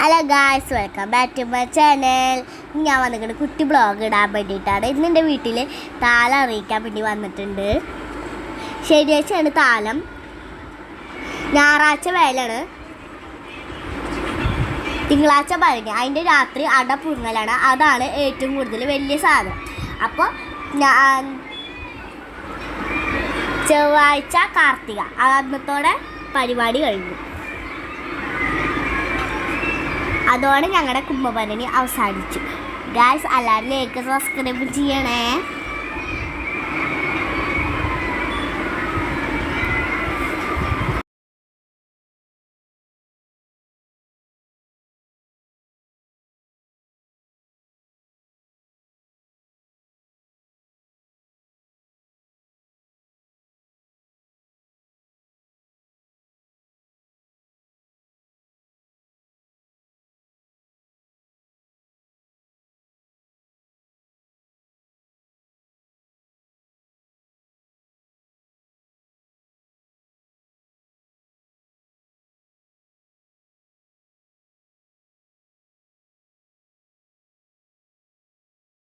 Hello guys, welcome back to my channel. ഞാൻ വന്നിട്ട് കുട്ടി ബ്ലോഗ് ഇടാൻ വേണ്ടിയിട്ടാണ്. ഇന്ന് എൻ്റെ വീട്ടിൽ താലം അറിയിക്കാൻ വേണ്ടി വന്നിട്ടുണ്ട്. ശനിയാഴ്ചയാണ് താലം, ഞായറാഴ്ച വേലാണ്, തിങ്കളാഴ്ച ഭരണി, അതിൻ്റെ രാത്രി അട പുഴുങ്ങലാണ്. അതാണ് ഏറ്റവും കൂടുതൽ വലിയ സാധനം. അപ്പോൾ ചൊവ്വാഴ്ച കാർത്തിക, അന്നത്തോടെ പരിപാടി കഴിഞ്ഞു. അതോടെ ഞങ്ങളുടെ കുംഭഭരണി അവസാനിച്ചു. ഗായ്സ്, എല്ലാവരും ലൈക്ക് സബ്സ്ക്രൈബ് ചെയ്യണേ.